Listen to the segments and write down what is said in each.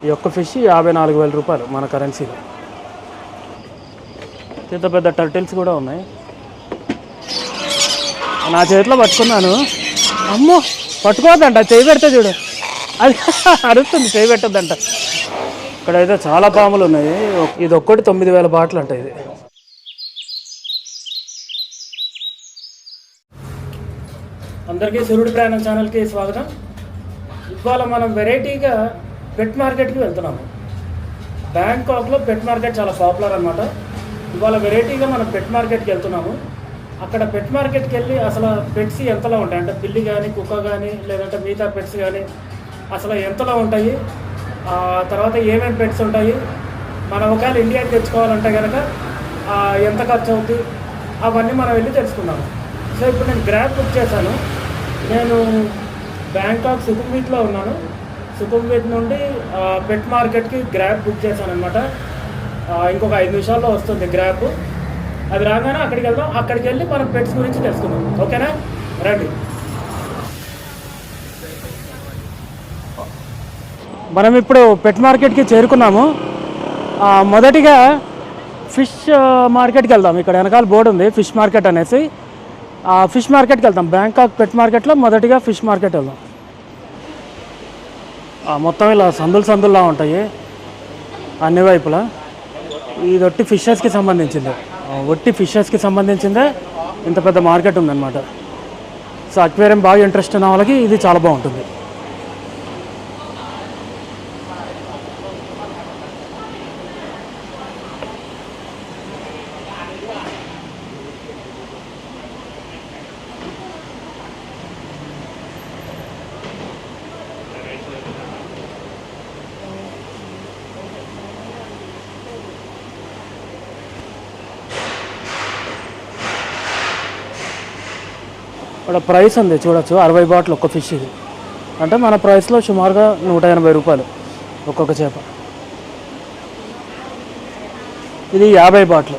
ఈ ఒక్క ఫిష్ 54,000 రూపాయలు మన కరెన్సీలో. ఇంత పెద్ద టర్టిల్స్ కూడా ఉన్నాయి. నా చేతిలో పట్టుకున్నాను. అమ్మో, పట్టుకోవద్దంట, చేయి పెడితే చూడు, అది అరుస్తుంది, చేయి పెట్టద్దంట. ఇక్కడైతే చాలా పాములు ఉన్నాయి. ఇది ఒక్కటి 9,000 బాట్లు అంట. ఇది అందరికీ సూర్యుడి ప్రయాణం ఛానల్కి స్వాగతం. ఇవాళ మనం వెరైటీగా పెట్ మార్కెట్కి వెళ్తున్నాము. బ్యాంకాక్లో పెట్ మార్కెట్ చాలా పాపులర్ అనమాట. ఇవాళ వెరైటీగా మనం పెట్ మార్కెట్కి వెళ్తున్నాము. అక్కడ పెట్ మార్కెట్కి వెళ్ళి అసలు పెట్స్ ఎంతలో ఉంటాయి అంటే పిల్లి కానీ, కుక్క కానీ, లేదంటే మిగతా పెట్స్ కానీ అసలు ఎంతలో ఉంటాయి, తర్వాత ఏమేమి పెట్స్ ఉంటాయి, మనం ఒకవేళ ఇండియాకి తెచ్చుకోవాలంటే కనుక ఎంత ఖర్చు అవుతుంది, అవన్నీ మనం వెళ్ళి తెలుసుకున్నాము. సో ఇప్పుడు నేను గ్రాబ్ బుక్ చేశాను. నేను బ్యాంకాక్ సుఖుంవిత్లో ఉన్నాను. సుఖుంవిత్ నుండి పెట్ మార్కెట్కి గ్రాబ్ బుక్ చేశాను అనమాట. ఇంకొక 5 నిమిషాల్లో వస్తుంది గ్రాబ్. అది రాగానే అక్కడికి వెళ్దాం. అక్కడికి వెళ్ళి మనం పెట్స్ గురించి తెలుసుకుందాం. ఓకేనా, రండి. మనం ఇప్పుడు పెట్ మార్కెట్కి చేరుకున్నాము. మొదటిగా ఫిష్ మార్కెట్కి వెళ్దాం. ఇక్కడ వెనకాల బోర్డు ఉంది ఫిష్ మార్కెట్ అనేసి. ఫిష్ మార్కెట్కి వెళ్తాం. బ్యాంకాక్ పెట్ మార్కెట్లో మొదటిగా ఫిష్ మార్కెట్ వెళ్దాం. మొత్తం ఇలా సందుల్లా ఉంటాయి అన్ని వైపులా. ఇది ఒట్టి ఫిషెస్కి సంబంధించిందే ఇంత పెద్ద మార్కెట్ ఉందన్నమాట. సో అక్వేరియం బాగా ఇంట్రెస్ట్ ఉన్న వాళ్ళకి ఇది చాలా బాగుంటుంది. ఇక్కడ ప్రైస్ ఉంది చూడొచ్చు, 60 బాట్లు ఒక్క ఫిష్. ఇది అంటే మన ప్రైస్లో సుమారుగా 180 రూపాయలు ఒక్కొక్క చేప. ఇది 50 బాట్లు.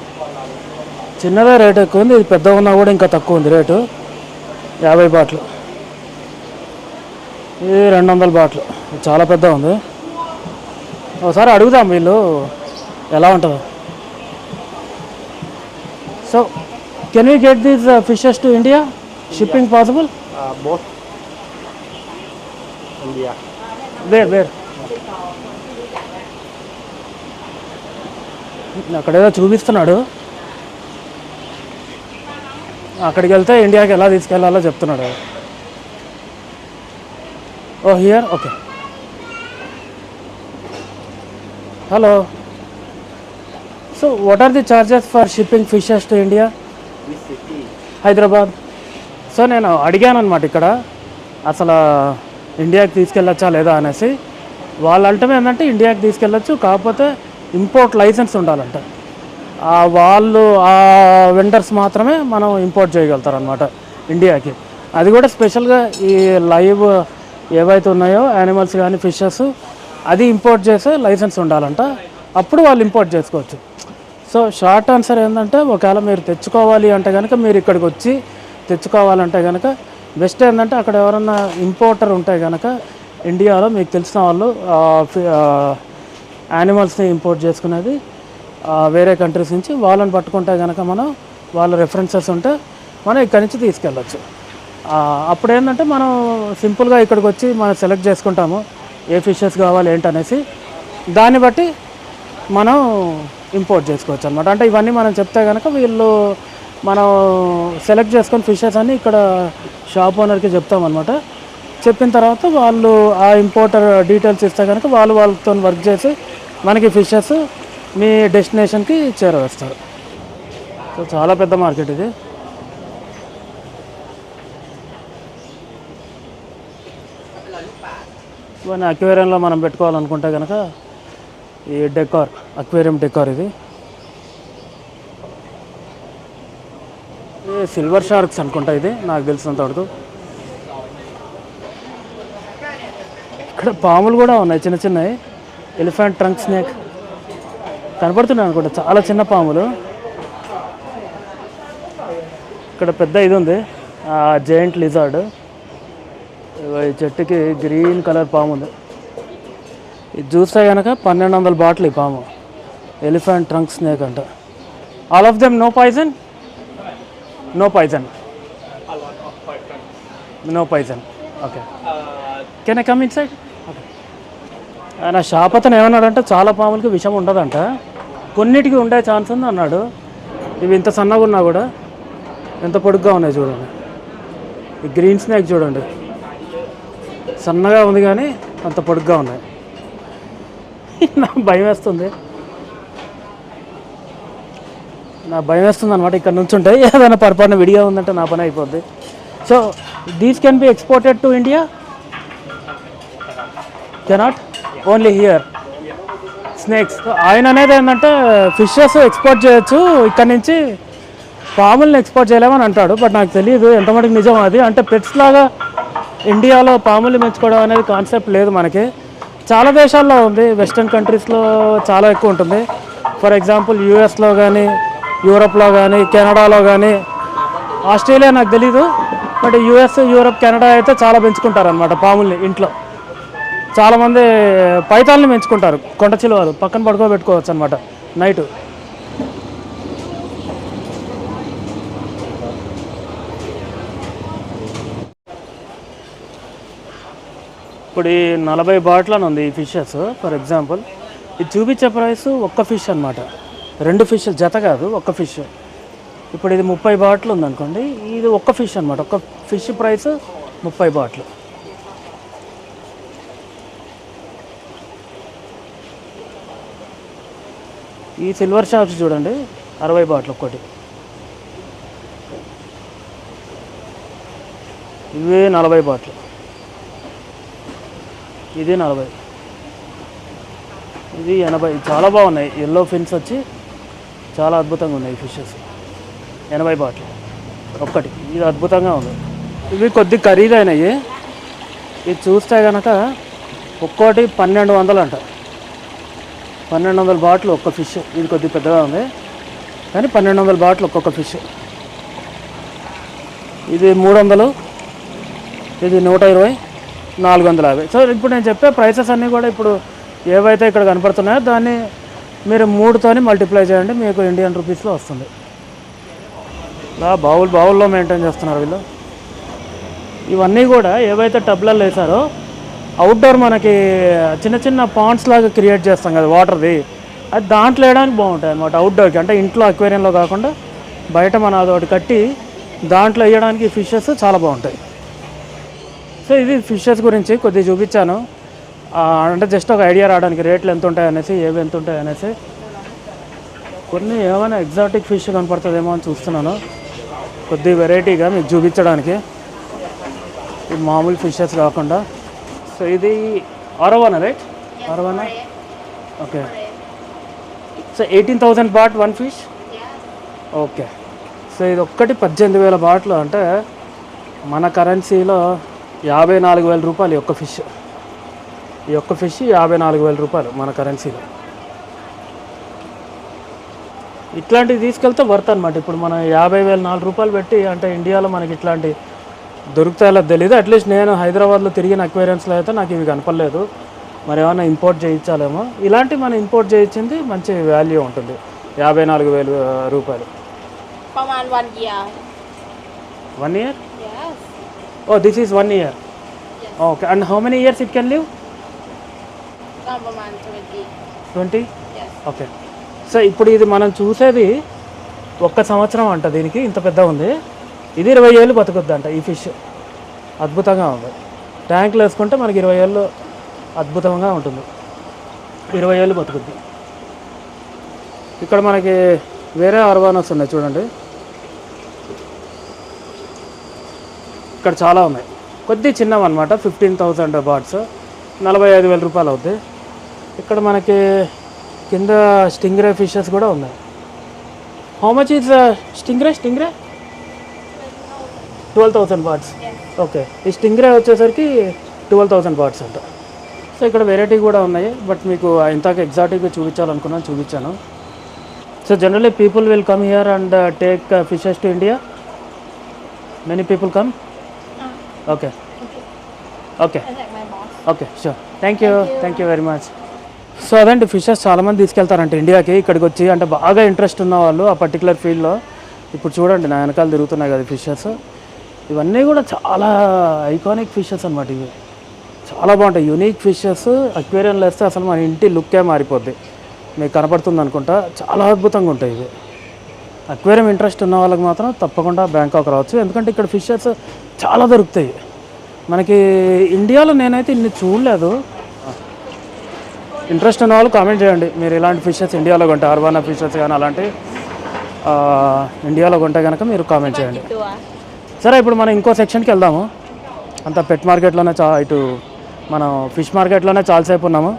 చిన్నదే రేటు ఎక్కువ ఉంది, ఇది పెద్దగా ఉన్నా కూడా ఇంకా తక్కువ ఉంది రేటు. 50 బాట్లు. ఇది 200 బాట్లు, చాలా పెద్ద ఉంది. ఒకసారి అడుగుదాం వీళ్ళు ఎలా ఉంటుందో. So can we get these fishes to India? Shipping possible? Both India. Where? అక్కడేదో చూపిస్తున్నాడు. అక్కడికి వెళ్తే ఇండియాకి ఎలా తీసుకెళ్లాలో చెప్తున్నాడు. Oh here, okay. Hello, so what are the charges for shipping fishes to India? Hyderabad. So నేను అడిగాను అనమాట ఇక్కడ అసలు ఇండియాకి తీసుకెళ్ళొచ్చా లేదా అనేసి. వాళ్ళు అంటే ఏంటంటే ఇండియాకి తీసుకెళ్ళొచ్చు, కాకపోతే ఇంపోర్ట్ లైసెన్స్ ఉండాలంట. వాళ్ళు ఆ వెండర్స్ మాత్రమే మనం ఇంపోర్ట్ చేయగలుగుతారనమాట ఇండియాకి. అది కూడా స్పెషల్గా ఈ లైవ్ ఏవైతే ఉన్నాయో యానిమల్స్ కానీ ఫిషెస్, అది ఇంపోర్ట్ చేసే లైసెన్స్ ఉండాలంట. అప్పుడు వాళ్ళు ఇంపోర్ట్ చేసుకోవచ్చు. సో షార్ట్ ఆన్సర్ ఏంటంటే ఒకవేళ మీరు తెచ్చుకోవాలి అంటే కనుక మీరు ఇక్కడికి వచ్చి తెచ్చుకోవాలంటే కనుక బెస్ట్ ఏంటంటే అక్కడ ఎవరన్నా ఇంపోర్టర్ ఉంటే కనుక ఇండియాలో మీకు తెలిసిన వాళ్ళు యానిమల్స్ని ఇంపోర్ట్ చేసుకునేది వేరే కంట్రీస్ నుంచి, వాళ్ళని పట్టుకుంటే కనుక మనం వాళ్ళ రెఫరెన్సెస్ ఉంటే మనం ఇక్కడి నుంచి తీసుకెళ్ళచ్చు. అప్పుడు ఏంటంటే మనం సింపుల్గా ఇక్కడికి వచ్చి మనం సెలెక్ట్ చేసుకుంటాము ఏ ఫిషెస్ కావాలి ఏంటనేసి. దాన్ని బట్టి మనం ఇంపోర్ట్ చేసుకోవచ్చు అనమాట. అంటే ఇవన్నీ మనం చెప్తే కనుక వీళ్ళు మనం సెలెక్ట్ చేసుకొని ఫిషెస్ అన్నీ ఇక్కడ షాప్ ఓనర్కి చెప్తామన్నమాట. చెప్పిన తర్వాత వాళ్ళు ఆ ఇంపోర్టర్ డీటెయిల్స్ ఇస్తే కనుక వాళ్ళతో వర్క్ చేసి మనకి ఫిషెస్ మీ డెస్టినేషన్కి చేరవేస్తారు. సో చాలా పెద్ద మార్కెట్ ఇది. ఇవన్నీ అక్వేరియంలో మనం పెట్టుకోవాలనుకుంటే కనుక ఈ డెకార్, అక్వేరియం డెకార్. ఇది సిల్వర్ షార్క్స్ అనుకుంటా, ఇది నాకు తెలిసినంత వరకు. ఇక్కడ పాములు కూడా ఉన్నాయి, చిన్న చిన్నవి. ఎలిఫెంట్ ట్రంక్ స్నేక్ కనపడుతున్నాయి అనుకుంటా, చాలా చిన్న పాములు. ఇక్కడ పెద్ద ఇది ఉంది, జైంట్ లిజార్డ్. ఈ చెట్టుకి గ్రీన్ కలర్ పాము ఉంది. ఇది చూస్తే కనుక 1200 బాటిల్ ఈ పాము. ఎలిఫెంట్ ట్రంక్ స్నేక్ అంట. All of them no poison? No poison. No poison. Okay. Can I come inside? Okay. ఆయన షాప్ అతను ఏమన్నాడంటే చాలా పాములకి విషం ఉండదంట, కొన్నిటికి ఉండే ఛాన్స్ ఉంది అన్నాడు. ఇవి ఇంత సన్నగా ఉన్నా కూడా ఎంత పొడుగ్గా ఉన్నాయి చూడండి. ఈ గ్రీన్ స్నేక్ చూడండి, సన్నగా ఉంది కానీ అంత పొడుగ్గా ఉన్నాయి. నాకు భయం వేస్తుంది, అనమాట ఇక్కడ నుంచి ఉంటాయి. ఏదైనా పొరపాటున విడిగా ఉందంటే నా పని అయిపోద్ది. So these can be exported to India? Cannot, only here snakes. ఆయన అనేది ఏంటంటే ఫిషెస్ ఎక్స్పోర్ట్ చేయొచ్చు, ఇక్కడ నుంచి పాములను ఎక్స్పోర్ట్ చేయలేమని అంటాడు. బట్ నాకు తెలియదు ఎంతమటుకు నిజం అది. అంటే పెట్స్ లాగా ఇండియాలో పాములు పెంచుకోవడం అనేది కాన్సెప్ట్ లేదు మనకి. చాలా దేశాల్లో ఉంది, వెస్ట్రన్ కంట్రీస్లో చాలా ఎక్కువ ఉంటుంది. ఫర్ ఎగ్జాంపుల్ యూఎస్లో కానీ, యూరోప్లో కానీ, కెనడాలో కానీ, ఆస్ట్రేలియా నాకు తెలీదు. బట్ యూఎస్, యూరోప్, కెనడా అయితే చాలా పెంచుకుంటారనమాట పాముల్ని ఇంట్లో. చాలామంది పైతాల్ని పెంచుకుంటారు, కొండ చిలువలు పక్కన పడుకోబెట్టుకోవచ్చు అనమాట నైటు. ఇప్పుడు ఈ 40 బాటిల్ అని ఉంది ఈ ఫిషెస్. ఫర్ ఎగ్జాంపుల్ ఇది చూపించే ప్రైస్ ఒక్క ఫిష్ అనమాట, 2 ఫిష్ జత కాదు, ఒక్క ఫిష్. ఇప్పుడు ఇది 30 బాటిల్ ఉందనుకోండి, ఇది ఒక్క ఫిష్ అనమాట. ఒక్క ఫిష్ ప్రైస్ 30 బాటిల్. ఈ సిల్వర్ షాప్స్ చూడండి, 60 బాటిల్ ఒక్కటి. ఇవి 40 బాటిల్, ఇది 40, ఇది 80. చాలా బాగున్నాయి, ఎల్లో ఫిన్స్ వచ్చి చాలా అద్భుతంగా ఉన్నాయి ఫిషెస్. 80 బాటిల్ ఒక్కటి, ఇది అద్భుతంగా ఉంది. ఇవి కొద్ది ఖరీదైనవి. ఇది చూస్తే కనుక ఒక్కోటి 1200 అంట. 1200 బాటిల్ ఒక్క ఫిష్. ఇది కొద్దిగా పెద్దగా ఉంది కానీ 1200 బాటిల్ ఒక్కొక్క ఫిష్. ఇది 300, ఇది 120, 450. సో ఇప్పుడు నేను చెప్పే ప్రైసెస్ అన్నీ కూడా ఇప్పుడు ఏవైతే ఇక్కడ కనపడుతున్నాయో దాన్ని మీరు 3తోని మల్టిప్లై చేయండి, మీకు ఇండియన్ రూపీస్లో వస్తుంది. ఇలా బావుల్లో మెయింటైన్ చేస్తున్నారు వీళ్ళు. ఇవన్నీ కూడా ఏవైతే టబ్లలో వేసారో అవుట్డోర్ మనకి చిన్న చిన్న పాండ్స్ లాగా క్రియేట్ చేస్తాం కదా వాటర్ది, అది దాంట్లో వేయడానికి బాగుంటాయి అన్నమాట అవుట్డోర్కి. అంటే ఇంట్లో అక్వేరియంలో కాకుండా బయట మనం అదొకటి కట్టి దాంట్లో వేయడానికి ఫిషెస్ చాలా బాగుంటాయి. సో ఇది ఫిషెస్ గురించి కొద్దిగా చూపించాను, అంటే జస్ట్ ఒక ఐడియా రావడానికి రేట్లు ఎంత ఉంటాయి అనేసి, ఏవి ఎంత ఉంటాయి అనేసి. కొన్ని ఏమైనా ఎగ్జాటిక్ ఫిష్ కనపడుతుందేమో అని చూస్తున్నాను, కొద్దిగా వెరైటీగా మీకు చూపించడానికి, ఇది మామూలు ఫిషెస్ కాకుండా. సో ఇది arowana, right? Arowana, okay. So 18,000 baht one fish, okay. So ఇది ఒక్కటి 18,000 బాట్లు, అంటే మన కరెన్సీలో 54,000 రూపాయలు ఈ ఒక్క ఫిష్. ఈ ఒక్క ఫిష్ 54,000 రూపాయలు మన కరెన్సీలో. ఇట్లాంటివి తీసుకెళ్తే వర్త్ అనమాట. ఇప్పుడు మనం 50,004 రూపాయలు పెట్టి, అంటే ఇండియాలో మనకి ఇట్లాంటి దొరుకుతాయో తెలియదు. అట్లీస్ట్ నేను హైదరాబాద్లో తిరిగిన అక్వేరియన్స్లో అయితే నాకు ఇవి కనపడలేదు. మరి ఏమైనా ఇంపోర్ట్ చేయించాలేమో. ఇలాంటి మనం ఇంపోర్ట్ చేయించింది మంచి వాల్యూ ఉంటుంది, 54,000 రూపాయలు. 1 year. 1 year? Yes. Oh, this is 1 year. Yes. Okay, and how many years it can live? 20? Yes. Okay. So ఇప్పుడు ఇది మనం చూసేది 1 సంవత్సరం అంట, దీనికి ఇంత పెద్ద ఉంది. ఇది 20 ఏళ్ళు బతుకుద్దంట ఈ ఫిష్. అద్భుతంగా ఉంది. ట్యాంకులు వేసుకుంటే మనకి 20 ఏళ్ళు అద్భుతంగా ఉంటుంది, 20 ఏళ్ళు బతుకుద్ది. ఇక్కడ మనకి వేరే అర్వానాస్ ఉన్నాయి చూడండి, ఇక్కడ చాలా ఉన్నాయి. కొద్ది చిన్నవి అనమాట, 15,000 బాట్స్, 45,000 రూపాయలు అవుతాయి. ఇక్కడ మనకి కింద స్టింగ్రే ఫిషెస్ కూడా ఉన్నాయి. How much is stingray? 12,000 bahts. Okay. ఈ స్టింగ్రే వచ్చేసరికి 12,000 బాట్స్ అంట. సో ఇక్కడ వెరైటీ కూడా ఉన్నాయి, బట్ మీకు ఇంతకు ఎగ్జాటిక్గా చూపించాలనుకున్నాను, చూపించాను. So generally people will come here and take fishes to India. Many people come. Okay, okay, okay, sure. Thank you very much. So అదండి ఫిషెస్ చాలామంది తీసుకెళ్తారంట ఇండియాకి, ఇక్కడికి వచ్చి అంటే బాగా ఇంట్రెస్ట్ ఉన్న వాళ్ళు ఆ పర్టికులర్ ఫీల్డ్లో. ఇప్పుడు చూడండి నా వెనకాల తిరుగుతున్నాయి కదా ఫిషెస్, ఇవన్నీ కూడా చాలా ఐకానిక్ ఫిషెస్ అనమాట. ఇవి చాలా బాగుంటాయి, యూనిక్ ఫిషెస్. అక్వేరియంలో వేస్తే అసలు మన ఇంటి లుక్కే మారిపోద్ది, మీకు కనపడుతుంది అనుకుంటా. చాలా అద్భుతంగా ఉంటాయి ఇవి. అక్వేరియం ఇంట్రెస్ట్ ఉన్న వాళ్ళకి మాత్రం తప్పకుండా బ్యాంకాక్ రావచ్చు, ఎందుకంటే ఇక్కడ ఫిషెస్ చాలా దొరుకుతాయి. మనకి ఇండియాలో నేనైతే ఇన్ని చూడలేదు. ఇంట్రెస్ట్ ఉన్న వాళ్ళు కామెంట్ చేయండి, మీరు ఇలాంటి ఫిషెస్ ఇండియాలో కొంటే అర్వానా ఫిషెస్ కానీ అలాంటి ఇండియాలో కొంటే కనుక మీరు కామెంట్ చేయండి. సరే ఇప్పుడు మనం ఇంకో సెక్షన్కి వెళ్దాము. అంత పెట్ మార్కెట్లోనే ఇటు మనం ఫిష్ మార్కెట్లోనే చాలాసేపు ఉన్నాము.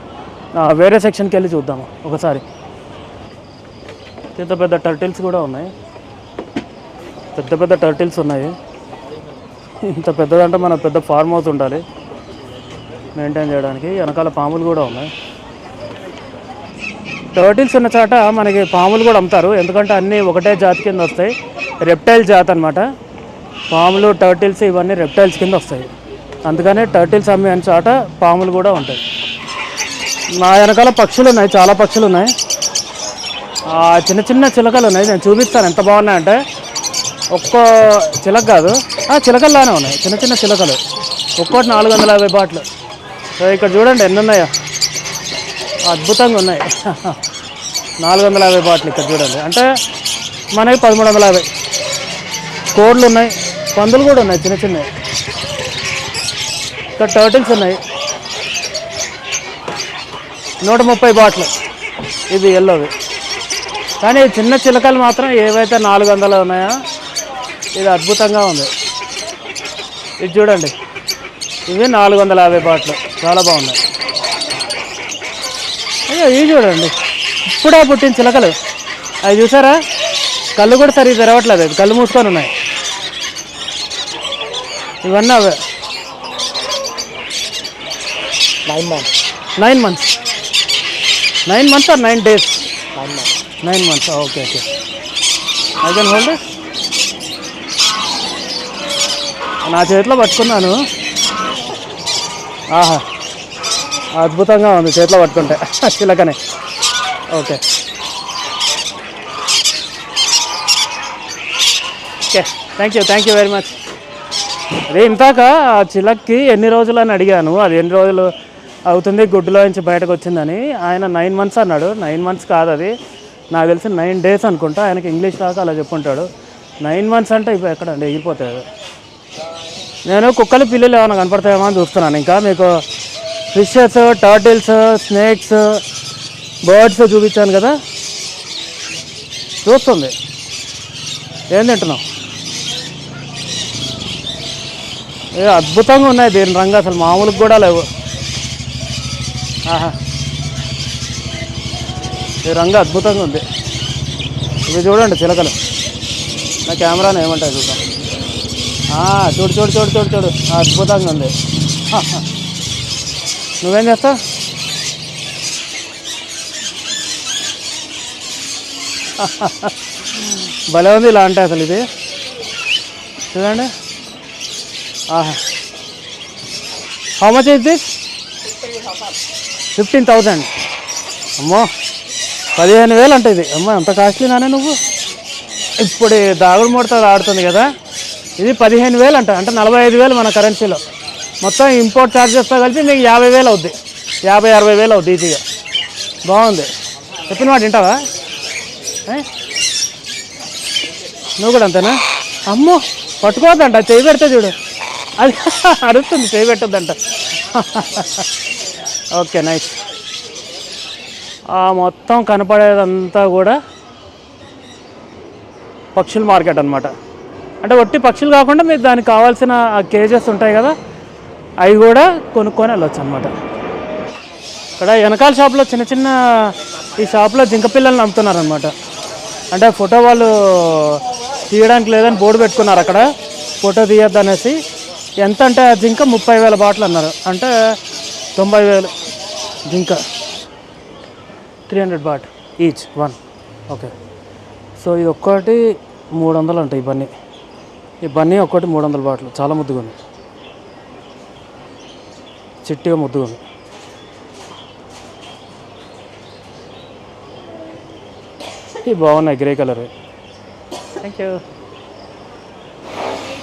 వేరే సెక్షన్కి వెళ్ళి చూద్దాము ఒకసారి. పెద్ద పెద్ద టర్టిల్స్ కూడా ఉన్నాయి, పెద్ద పెద్ద టర్టిల్స్ ఉన్నాయి. ఇంత పెద్దదంటే మన పెద్ద ఫార్మ్ హౌస్ ఉండాలి మెయింటైన్ చేయడానికి. వెనకాల పాములు కూడా ఉన్నాయి. టర్టిల్స్ ఉన్న చాట మనకి పాములు కూడా అమ్ముతారు, ఎందుకంటే అన్నీ ఒకటే జాతి కింద వస్తాయి. రెప్టైల్ జాతి అనమాట. పాములు టర్టిల్స్ ఇవన్నీ రెప్టైల్స్ కింద వస్తాయి, అందుకనే టర్టిల్స్ అమ్మే చాట పాములు కూడా ఉంటాయి. నా వెనకాల పక్షులు ఉన్నాయి, చాలా పక్షులు ఉన్నాయి. చిన్న చిన్న చిలకలు ఉన్నాయి, నేను చూపిస్తాను ఎంత బాగున్నాయంటే. ఒక్కో చిలక కాదు, చిలకల్లానే ఉన్నాయి, చిన్న చిన్న చిలకలు. ఒక్కోటి 450 బాట్లు. సో ఇక్కడ చూడండి ఎన్ని ఉన్నాయో, అద్భుతంగా ఉన్నాయి. 450 బాట్లు ఇక్కడ చూడండి, అంటే మనకి 1350. కోడ్లు ఉన్నాయి, పందులు కూడా ఉన్నాయి చిన్న చిన్నవి. ఇక్కడ టర్టిల్స్ ఉన్నాయి 130 బాట్లు, ఇది ఎల్లోవి. కానీ చిన్న చిలకలు మాత్రం ఏవైతే 400 ఉన్నాయో ఇది అద్భుతంగా ఉంది. ఇది చూడండి, ఇవి 450 బాట్లు, చాలా బాగున్నాయి. అయ్యో ఇవి చూడండి, ఇప్పుడే పుట్టిన చిలకలు. అవి చూసారా, కళ్ళు కూడా సరిగ్గా తెరవట్లేదు, కళ్ళు మూసుకొని ఉన్నాయి. ఇవన్నీ అవే 9 months or 9 days? 9 months. Okay. I can hold it. నా చేతిలో పట్టుకున్నాను. ఆహా, అద్భుతంగా ఉంది చేతిలో పట్టుకుంటే చిలకనే. Okay, thank you very much. అదే ఇంతాక ఆ చిలక్కి ఎన్ని రోజులు అని అడిగాను, అది ఎన్ని రోజులు అవుతుంది గుడ్డులో నుంచి బయటకు వచ్చిందని. ఆయన 9 months అన్నాడు. 9 months కాదు, అది నాకు తెలిసి 9 days అనుకుంటా. ఆయనకి ఇంగ్లీష్ రాక అలా చెప్పుంటాడు. 9 months అంటే ఇప్పుడు ఎక్కడండి ఎగిరిపోతాయి. నేను కుక్కలు పిల్లలు ఏమైనా కనపడతాయేమో అని చూస్తున్నాను. ఇంకా మీకు ఫిషెస్, టర్టిల్స్, స్నేక్స్, బర్డ్స్ చూపించాను కదా, చూస్తుంది. ఏం తింటున్నావు? అద్భుతంగా ఉన్నాయి దీని రంగు, అసలు మామూలుగా కూడా లేవు. ఆహా, ఈ రంగు అద్భుతంగా ఉంది. ఇవి చూడండి చిలకలు. నా కెమెరాని ఏమంటాయి చూద్దాం. చూడు అద్భుతంగా ఉంది. నువ్వేం చేస్తావు? భలే ఉంది ఇలా అంటే అసలు. ఇది చూడండి. ఆహా, హౌ మచ్ ఇస్ దిస్? 15,000. అమ్మో, 15,000 అంటే ఇది. అమ్మ అంత కాస్ట్లీనానే నువ్వు. ఇప్పుడు దాగుడు మూడతో ఆడుతుంది కదా, ఇది 15,000 అంట, అంటే 45,000 మన కరెన్సీలో. మొత్తం ఇంపోర్ట్ ఛార్జెస్తో కలిపి మీకు 50,000 అవుద్ది, 50-60,000 అవుద్ది ఈజీగా. బాగుంది. చెప్పిన మాట వింటావా? నువ్వు కూడా అంతేనా? అమ్మో, పట్టుకోవద్దంట, చేయి పెడితే చూడు, అది అరుస్తుంది, చేయి పెట్టద్దంట. Okay, nice. మొత్తం కనపడేదంతా కూడా పక్షుల మార్కెట్ అనమాట. అంటే ఒట్టి పక్షులు కాకుండా మీకు దానికి కావాల్సిన కేజెస్ ఉంటాయి కదా, అవి కూడా కొనుక్కొని వెళ్ళొచ్చు అనమాట. ఇక్కడ వెనకాల షాప్లో చిన్న ఈ షాప్లో జింక పిల్లల్ని అమ్ముతున్నారనమాట. అంటే ఫోటో వాళ్ళు తీయడానికి లేదని బోర్డు పెట్టుకున్నారు అక్కడ, ఫోటో తీయద్దు అనేసి. ఎంత అంటే ఆ జింక 30,000 బాట్లు అన్నారు, అంటే 90,000 జింక. 300 baht each one. Okay, so ఇది ఒక్కటి 300 అంట. ఈ బన్నీ ఒక్కటి 300 బాట్లు. చాలా ముద్దుగా ఉంది, చిట్టిగా ముద్దుగా ఉంది. ఇవి బాగున్నాయి గ్రే కలర్. Thank you.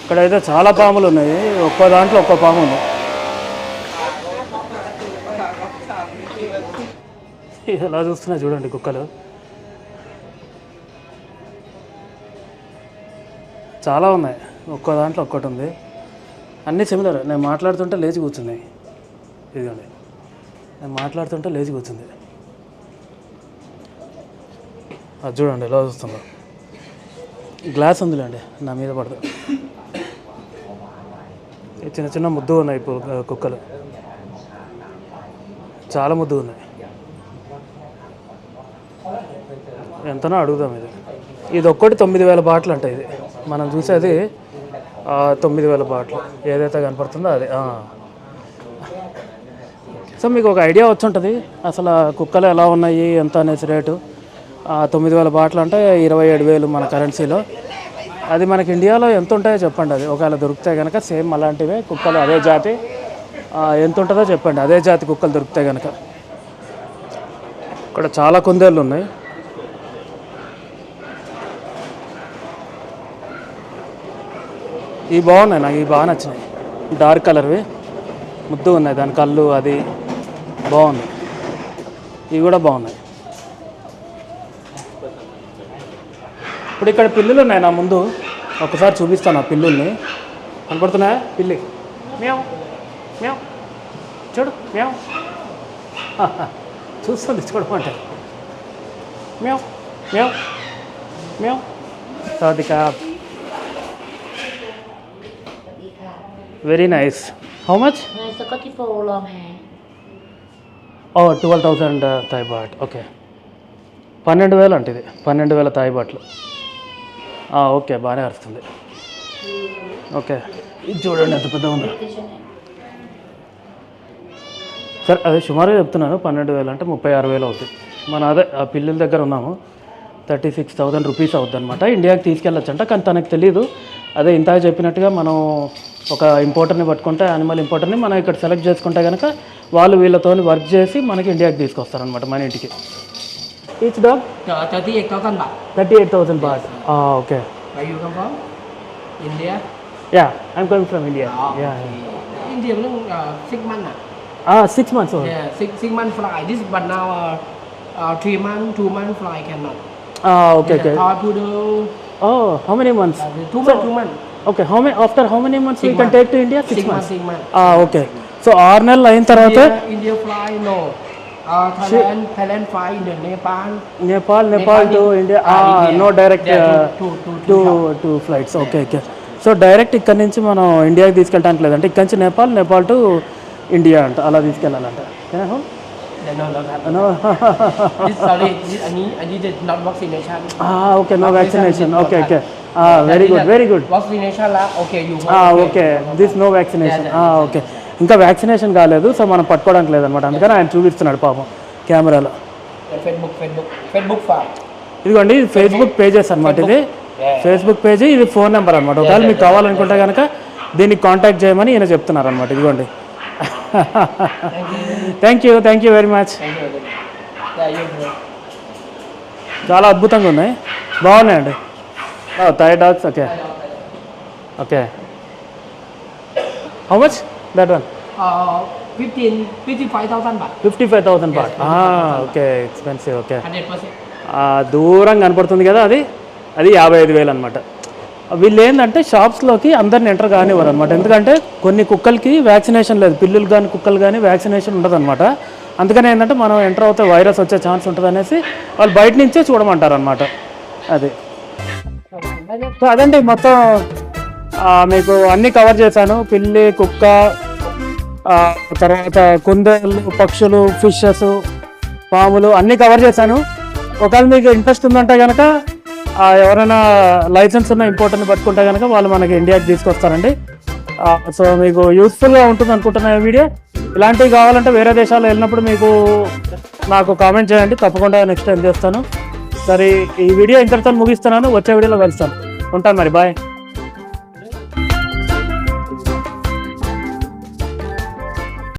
ఇక్కడైతే చాలా పాములు ఉన్నాయి, ఒక్కో దాంట్లో ఒక్కో పాము ఉంది. ఎలా చూస్తున్నాయి చూడండి కుక్కలు, చాలా ఉన్నాయి, ఒక్కో దాంట్లో ఒక్కటి ఉంది. అన్నీ సిమిలర్. నేను మాట్లాడుతుంటే లేచి కూర్చున్నాయి. ఇదిగోండి, నేను మాట్లాడుతుంటే లేచి కూర్చుంది. అది చూడండి ఎలా చూస్తుందో. గ్లాస్ ఉందిలేండి, నా మీద పడదు. చిన్న చిన్న ముద్దు ఉన్నాయి ఇప్పుడు కుక్కలు, చాలా ముద్దు ఉన్నాయి. ఎంతనో అడుగుదాం. ఇది ఒక్కటి 9,000 బాట్లు అంట. ఇది మనం చూసేది 9,000 బాట్లు. ఏదైతే కనపడుతుందో అది. సో మీకు ఒక ఐడియా వచ్చి ఉంటుంది అసలు కుక్కలు ఎలా ఉన్నాయి ఎంత అనేసి రేటు. 9,000 బాట్లు అంటే 27,000 మన కరెన్సీలో. అది మనకి ఇండియాలో ఎంత ఉంటాయో చెప్పండి. అది ఒకవేళ దొరికితే కనుక సేమ్ అలాంటివే కుక్కలు, అదే జాతి ఎంత ఉంటుందో చెప్పండి. అదే జాతి కుక్కలు దొరికితే కనుక. ఇక్కడ చాలా కుందేళ్ళు ఉన్నాయి. ఇవి బాగున్నాయి, నాకు ఇవి బాగా నచ్చినాయి. డార్క్ కలర్వి ముద్దు ఉన్నాయి, దాని కళ్ళు అది బాగుంది. ఇవి కూడా బాగున్నాయి. ఇప్పుడు ఇక్కడ పిల్లులు ఉన్నాయి నా ముందు, ఒకసారి చూపిస్తాను ఆ పిల్లుల్ని. కనపడుతున్నాయా? పిల్లి మ్యావ్ మ్యావ్, చూడు మ్యావ్. చూస్తుంది చూడమంటే. Meow meow meow. Sadhika, very nice. How much? Scottish Fold long hair. 12,000 Thai baht. Okay, 12,000 అంటే ఇది. 12,000 థాయ్ బాట్లు. ఓకే, బాగానే వస్తుంది. ఓకే, ఇది చూడండి ఎంత పెద్దగా ఉందో. సరే, అదే సుమారుగా చెప్తున్నాను. 12,000 అంటే 36,000 అవుతుంది. మన అదే ఆ పిల్లల దగ్గర ఉన్నాము. 36,000 రూపీస్ అవుతుంది అనమాట. ఇండియాకి తీసుకెళ్ళొచ్చంట, కానీ తనకు తెలీదు. అదే ఇంతగా చెప్పినట్టుగా మనం ఒక ఇంపోర్టర్ని పట్టుకుంటే, యానిమల్ ఇంపోర్టర్ని మనం ఇక్కడ సెలెక్ట్ చేసుకుంటే కనుక వాళ్ళు వీళ్ళతో వర్క్ చేసి మనకి ఇండియాకి తీసుకొస్తారనమాట, మన ఇంటికి. Each dog 38,000 baht. 38,000 baht. Okay. Where you come from? India? Yeah, I'm coming from India. Yeah. India belum 6 months. 6 months old. Yeah, 6 months fly. This but now 3 months, 2 months fly cannot. Okay. Toy poodle. How many months? 2 months. Okay, after how many months we can take to India? 6 months. 6 months. Okay. So 6 నెలలు అయిన తర్వాత India fly no. Thailand fly India, Nepal to India. No direct two flights. Okay. So direct ఇక్కడ నుంచి మనం ఇండియాకి తీసుకెళ్ళడానికి లేదంటే ఇక్కడ నుంచి నేపాల్ టు ఇండియా అంట, అలా తీసుకెళ్ళాలంట. No. Sorry, I need not vaccination. Okay, no vaccination. Okay. Very good. Vaccination la. Okay, you. Okay. This no vaccination. Okay. ఇంకా వ్యాక్సినేషన్ కాలేదు, సో మనం పట్టుకోవడానికి లేదనమాట. అందుకని ఆయన చూపిస్తున్నాడు పాపం కెమెరాలో. ఫేస్బుక్ ఫార్ ఇదిగోండి, ఇది ఫేస్బుక్ పేజెస్ అనమాట. ఇది ఫేస్బుక్ పేజీ, ఇది ఫోన్ నెంబర్ అనమాట. ఒకవేళ మీకు కావాలనుకుంటే కనుక దీన్ని కాంటాక్ట్ చేయమని ఈయన చెప్తున్నారు అనమాట. ఇదిగోండి. Thank you very much. చాలా అద్భుతంగా ఉన్నాయి, బాగున్నాయండి. Thai dogs. Okay. How much that one? 55,000 baht. 55,000 baht. Okay, expensive. Okay, 100%. దూరం కనపడుతుంది కదా, అది 55,000 అనమాట. వీళ్ళు ఏంటంటే షాప్స్లోకి అందరిని ఎంటర్ కానివ్వరు అనమాట. ఎందుకంటే కొన్ని కుక్కలకి వ్యాక్సినేషన్ లేదు, పిల్లులు కానీ కుక్కలు కానీ వ్యాక్సినేషన్ ఉండదు అనమాట. అందుకని ఏంటంటే మనం ఎంటర్ అవుతే వైరస్ వచ్చే ఛాన్స్ ఉంటుంది అనేసి వాళ్ళు బయట నుంచే చూడమంటారు అనమాట. అది. సో అదండి, మొత్తం మీకు అన్నీ కవర్ చేశాను. పిల్లి, కుక్క, తర్వాత కుందేళ్ళు, పక్షులు, ఫిషెస్, పాములు అన్నీ కవర్ చేశాను. ఒకవేళ మీకు ఇంట్రెస్ట్ ఉందంటే కనుక ఎవరైనా లైసెన్స్ ఉన్న ఇంపోర్టర్ని పట్టుకుంటే కనుక వాళ్ళు మనకి ఇండియాకి తీసుకొస్తారండి. సో మీకు యూస్ఫుల్గా ఉంటుంది అనుకుంటున్నా ఈ వీడియో. ఇలాంటివి కావాలంటే వేరే దేశాల్లో వెళ్ళినప్పుడు మీకు నాకు కామెంట్ చేయండి, తప్పకుండా నెక్స్ట్ టైం చేస్తాను. సరే, ఈ వీడియో ఇంతటితో ముగిస్తున్నాను. వచ్చే వీడియోలో కలుస్తాను. ఉంటాను మరి, బాయ్.